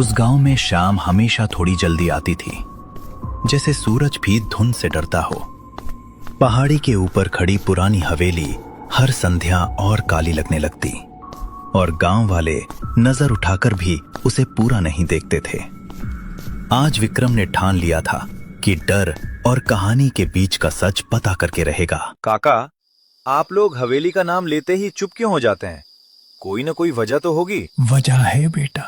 उस गांव में शाम हमेशा थोड़ी जल्दी आती थी, जैसे सूरज भी धुंध से डरता हो। पहाड़ी के ऊपर खड़ी पुरानी हवेली हर संध्या और काली लगने लगती, और गांव वाले नजर उठाकर भी उसे पूरा नहीं देखते थे। आज विक्रम ने ठान लिया था कि डर और कहानी के बीच का सच पता करके रहेगा। काका, आप लोग हवेली का नाम लेते ही चुप क्यों हो जाते हैं? कोई न कोई वजह तो होगी। वजह है बेटा,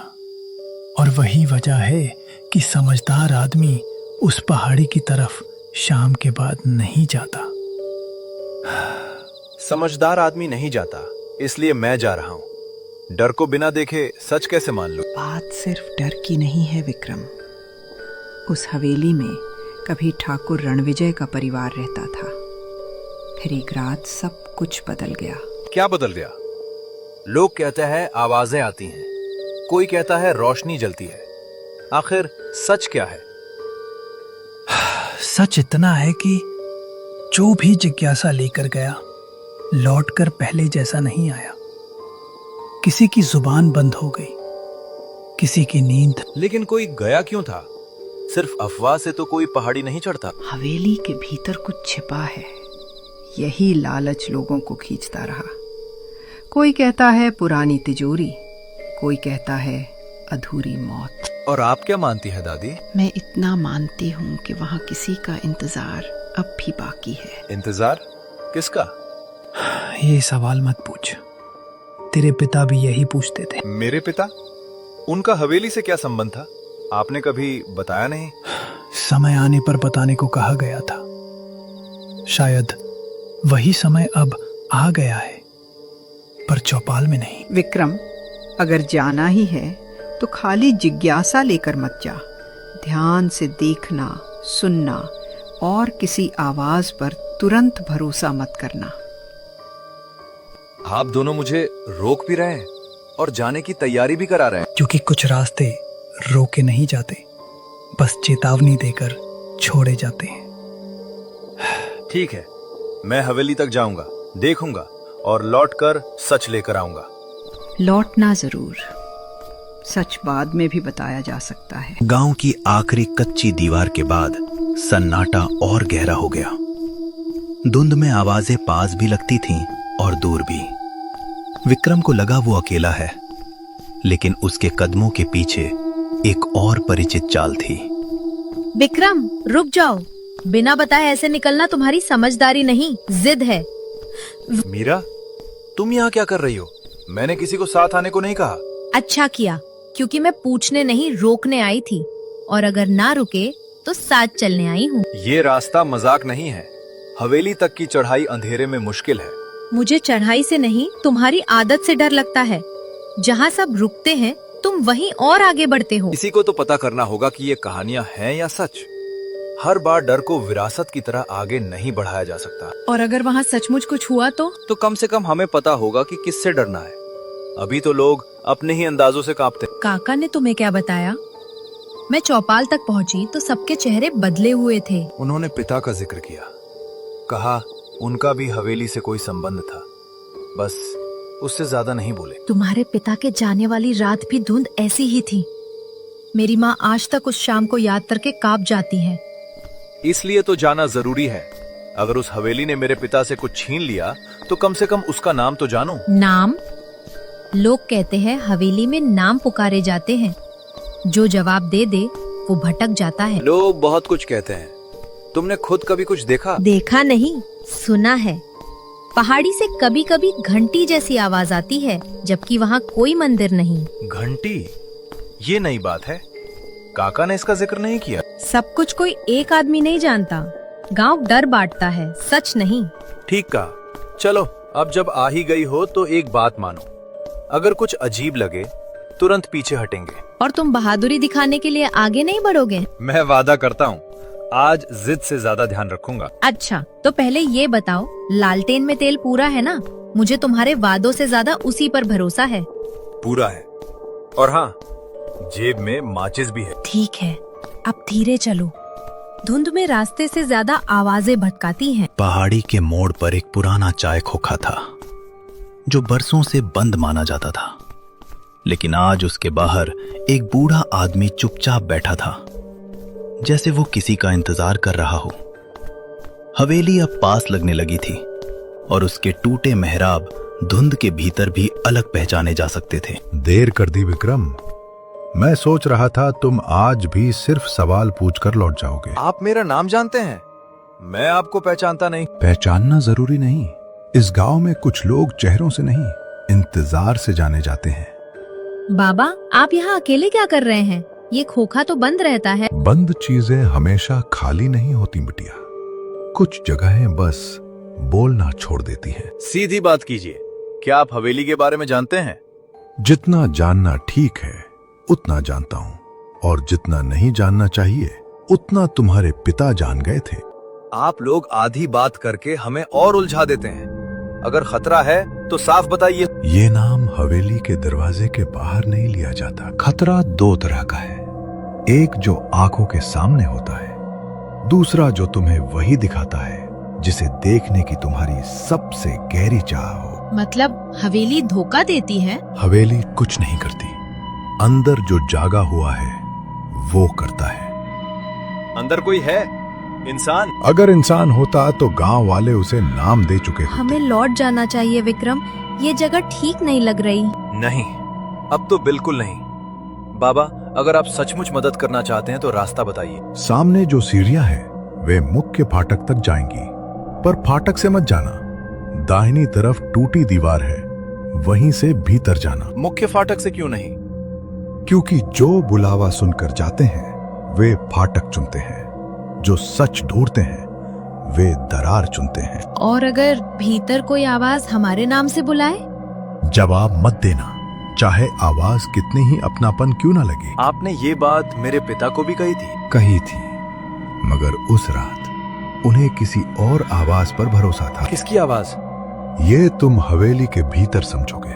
और वही वजह है कि समझदार आदमी उस पहाड़ी की तरफ शाम के बाद नहीं जाता। समझदार आदमी नहीं जाता, इसलिए मैं जा रहा हूँ। डर को बिना देखे सच कैसे मान लूं? बात सिर्फ डर की नहीं है विक्रम। उस हवेली में कभी ठाकुर रणविजय का परिवार रहता था। फिर एक रात सब कुछ बदल गया। क्या बदल गया? लोग कहते हैं आवाजें आती हैं, कोई कहता है रोशनी जलती है। आखिर सच क्या है? सच इतना है कि जो भी जिज्ञासा लेकर गया लौटकर पहले जैसा नहीं आया। किसी की जुबान बंद हो गई, किसी की नींद। लेकिन कोई गया क्यों था? सिर्फ अफवाह से तो कोई पहाड़ी नहीं चढ़ता। हवेली के भीतर कुछ छिपा है, यही लालच लोगों को खींचता रहा। कोई कहता है पुरानी तिजोरी, कोई कहता है अधूरी मौत। और आप क्या मानती है दादी? मैं इतना मानती हूँ कि वहाँ किसी का इंतजार अब भी बाकी है। इंतजार किसका? ये सवाल मत पूछ, तेरे पिता भी यही पूछते थे। मेरे पिता? उनका हवेली से क्या संबंध था? आपने कभी बताया नहीं। समय आने पर बताने को कहा गया था। शायद वही समय अब आ गया है, पर चौपाल में नहीं। विक्रम, अगर जाना ही है तो खाली जिज्ञासा लेकर मत जा। ध्यान से देखना, सुनना और किसी आवाज पर तुरंत भरोसा मत करना। आप दोनों मुझे रोक भी रहे हैं और जाने की तैयारी भी करा रहे हैं। क्योंकि कुछ रास्ते रोके नहीं जाते, बस चेतावनी देकर छोड़े जाते हैं। ठीक है, मैं हवेली तक जाऊंगा, देखूंगा और लौटकर सच लेकर आऊंगा। लौटना जरूर। सच बाद में भी बताया जा सकता है। गांव की आखिरी कच्ची दीवार के बाद सन्नाटा और गहरा हो गया। धुंध में आवाजें पास भी लगती थीं और दूर भी। विक्रम को लगा वो अकेला है, लेकिन उसके कदमों के पीछे एक और परिचित चाल थी। विक्रम, रुक जाओ। बिना बताए ऐसे निकलना तुम्हारी समझदारी नहीं, जिद है। मीरा, तुम यहाँ क्या कर रही हो? मैंने किसी को साथ आने को नहीं कहा। अच्छा किया, क्योंकि मैं पूछने नहीं रोकने आई थी, और अगर ना रुके तो साथ चलने आई हूँ। ये रास्ता मजाक नहीं है। हवेली तक की चढ़ाई अंधेरे में मुश्किल है। मुझे चढ़ाई से नहीं, तुम्हारी आदत से डर लगता है। जहाँ सब रुकते हैं तुम वहीं और आगे बढ़ते हो। किसी को तो पता करना होगा कि ये कहानियाँ हैं या सच। हर बार डर को विरासत की तरह आगे नहीं बढ़ाया जा सकता। और अगर वहाँ सचमुच कुछ हुआ तो कम से कम हमें पता होगा कि किससे डरना है। अभी तो लोग अपने ही अंदाजों से कांपते। काका ने तुम्हें क्या बताया? मैं चौपाल तक पहुँची तो सबके चेहरे बदले हुए थे। उन्होंने पिता का जिक्र किया, कहा उनका भी हवेली से कोई संबंध था, बस उससे ज्यादा नहीं बोले। तुम्हारे पिता के जाने वाली रात भी धुंध ऐसी ही थी। मेरी माँ आज तक उस शाम को याद करके कांप जाती है। इसलिए तो जाना जरूरी है। अगर उस हवेली ने मेरे पिता से कुछ छीन लिया तो कम से कम उसका नाम तो जानूं। नाम? लोग कहते हैं हवेली में नाम पुकारे जाते हैं, जो जवाब दे दे वो भटक जाता है। लोग बहुत कुछ कहते हैं, तुमने खुद कभी कुछ देखा? देखा नहीं, सुना है। पहाड़ी से कभी कभी घंटी जैसी आवाज आती है, जबकि वहाँ कोई मंदिर नहीं। घंटी? ये नई बात है, काका ने इसका जिक्र नहीं किया। सब कुछ कोई एक आदमी नहीं जानता, गांव डर बांटता है, सच नहीं। ठीक कहा। चलो, अब जब आ ही गई हो तो एक बात मानो, अगर कुछ अजीब लगे तुरंत पीछे हटेंगे। और तुम बहादुरी दिखाने के लिए आगे नहीं बढ़ोगे? मैं वादा करता हूँ, आज जिद से ज्यादा ध्यान रखूंगा। अच्छा, तो पहले ये बताओ, लालटेन में तेल पूरा है ना? मुझे तुम्हारे वादों से ज्यादा उसी पर भरोसा है। पूरा है, और हाँ, जेब में माचिस भी है। ठीक है, अब धीरे चलो। धुंध में रास्ते से ज्यादा आवाजें भटकाती हैं। पहाड़ी के मोड़ पर एक पुराना चाय खोखा था, जो बरसों से बंद माना जाता था। लेकिन आज उसके बाहर एक बूढ़ा आदमी चुपचाप बैठा था, जैसे वो किसी का इंतजार कर रहा हो। हवेली अब पास लगने लगी थी और उसके टूटे मेहराब धुंध के भीतर भी अलग पहचाने जा सकते थे। देर कर दी विक्रम। मैं सोच रहा था तुम आज भी सिर्फ सवाल पूछकर लौट जाओगे। आप मेरा नाम जानते हैं? मैं आपको पहचानता नहीं। पहचानना जरूरी नहीं। इस गांव में कुछ लोग चेहरों से नहीं, इंतजार से जाने जाते हैं। बाबा, आप यहाँ अकेले क्या कर रहे हैं? ये खोखा तो बंद रहता है। बंद चीजें हमेशा खाली नहीं होती बिटिया। कुछ जगहें बस बोलना छोड़ देती हैं। सीधी बात कीजिए, क्या आप हवेली के बारे में जानते हैं? जितना जानना ठीक है उतना जानता हूँ, और जितना नहीं जानना चाहिए उतना तुम्हारे पिता जान गए थे। आप लोग आधी बात करके हमें और उलझा देते हैं। अगर खतरा है तो साफ बताइए। ये नाम हवेली के दरवाजे के बाहर नहीं लिया जाता। खतरा दो तरह का है, एक जो आंखों के सामने होता है, दूसरा जो तुम्हें वही दिखाता है जिसे देखने की तुम्हारी सबसे गहरी चाह हो। मतलब हवेली धोखा देती है? हवेली कुछ नहीं करती, अंदर जो जागा हुआ है वो करता है। अंदर कोई है? इंसान? अगर इंसान होता तो गांव वाले उसे नाम दे चुके होते। हमें लौट जाना चाहिए विक्रम, ये जगह ठीक नहीं लग रही। नहीं, अब तो बिल्कुल नहीं। बाबा, अगर आप सचमुच मदद करना चाहते हैं तो रास्ता बताइए। सामने जो सीढ़ियां हैं वे मुख्य फाटक तक जाएंगी, पर फाटक से मत जाना। दाहिनी तरफ टूटी दीवार है, वहीं से भीतर जाना। मुख्य फाटक से क्यों नहीं? क्योंकि जो बुलावा सुनकर जाते हैं वे फाटक चुनते हैं, जो सच ढूंढते हैं वे दरार चुनते हैं। और अगर भीतर कोई आवाज हमारे नाम से बुलाए? जवाब मत देना, चाहे आवाज कितनी ही अपनापन क्यों ना लगे। आपने ये बात मेरे पिता को भी कही थी? कही थी, मगर उस रात उन्हें किसी और आवाज पर भरोसा था। किसकी आवाज? ये तुम हवेली के भीतर समझोगे,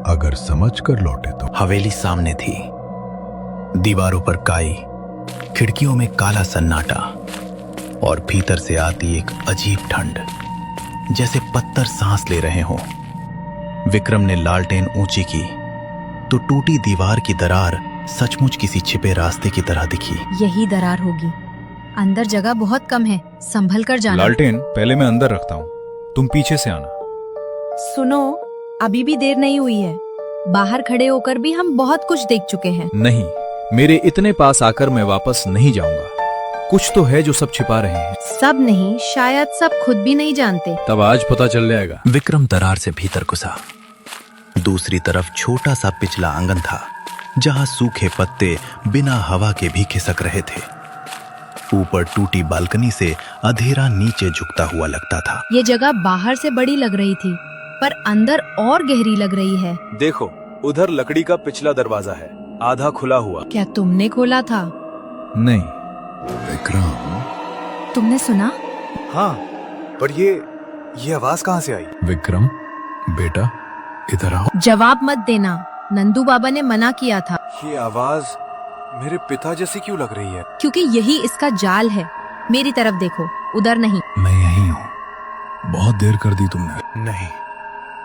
अगर समझ कर लौटे तो। हवेली सामने थी, दीवारों पर काई, खिड़कियों में काला सन्नाटा और भीतर से आती एक अजीब ठंड, जैसे पत्थर सांस ले रहे हों। विक्रम ने लालटेन ऊंची की तो टूटी दीवार की दरार सचमुच किसी छिपे रास्ते की तरह दिखी। यही दरार होगी। अंदर जगह बहुत कम है, संभल कर जाना। लालटेन पहले मैं अंदर रखता हूँ, तुम पीछे से आना। सुनो, अभी भी देर नहीं हुई है। बाहर खड़े होकर भी हम बहुत कुछ देख चुके हैं। नहीं, मेरे इतने पास आकर मैं वापस नहीं जाऊंगा। कुछ तो है जो सब छिपा रहे हैं। सब नहीं, शायद सब खुद भी नहीं जानते। तब आज पता चल जाएगा। विक्रम दरार से भीतर घुसा। दूसरी तरफ छोटा सा पिछला आंगन था, जहां सूखे पत्ते बिना हवा के भी खिसक रहे थे। ऊपर टूटी बालकनी से अंधेरा नीचे झुकता हुआ लगता था। ये जगह बाहर से बड़ी लग रही थी, पर अंदर और गहरी लग रही है। देखो, उधर लकड़ी का पिछला दरवाजा है, आधा खुला हुआ। क्या तुमने खोला था? नहीं। विक्रम, तुमने सुना? हाँ, पर ये आवाज कहाँ से आई? विक्रम बेटा इधर आओ। जवाब मत देना, नंदू बाबा ने मना किया था। ये आवाज मेरे पिता जैसी क्यों लग रही है? क्योंकि यही इसका जाल है। मेरी तरफ देखो, उधर नहीं। मैं यही हूँ। बहुत देर कर दी तुमने। नहीं,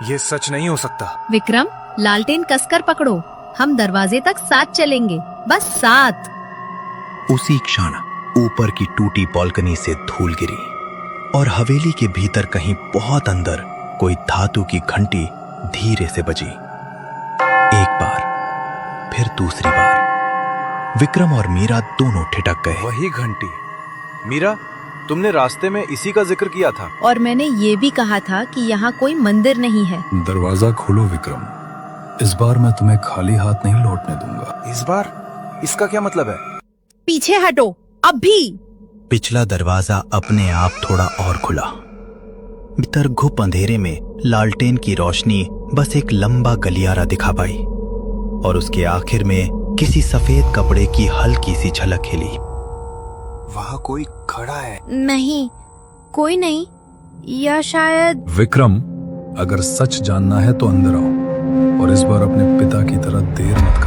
ये सच नहीं हो सकता। विक्रम, लालटेन कसकर पकड़ो, हम दरवाजे तक साथ चलेंगे, बस साथ। उसी क्षण ऊपर की टूटी बालकनी से धूल गिरी और हवेली के भीतर कहीं बहुत अंदर कोई धातु की घंटी धीरे से बजी। एक बार, फिर दूसरी बार। विक्रम और मीरा दोनों ठिठक गए। वही घंटी। मीरा, तुमने रास्ते में इसी का जिक्र किया था। और मैंने ये भी कहा था कि यहाँ कोई मंदिर नहीं है। दरवाजा खोलो विक्रम, इस बार मैं तुम्हें खाली हाथ नहीं लौटने दूंगा। इस बार? इसका क्या मतलब है? पीछे हटो, अभी। पिछला दरवाजा अपने आप थोड़ा और खुला। भीतर घुप अंधेरे में लालटेन की रोशनी बस एक लंबा गलियारा दिखा पाई और उसके आखिर में किसी सफेद कपड़े की हल्की सी झलक खिली। वहाँ कोई खड़ा है। नहीं, कोई नहीं, या शायद। विक्रम, अगर सच जानना है तो अंदर आओ, और इस बार अपने पिता की तरह देर मत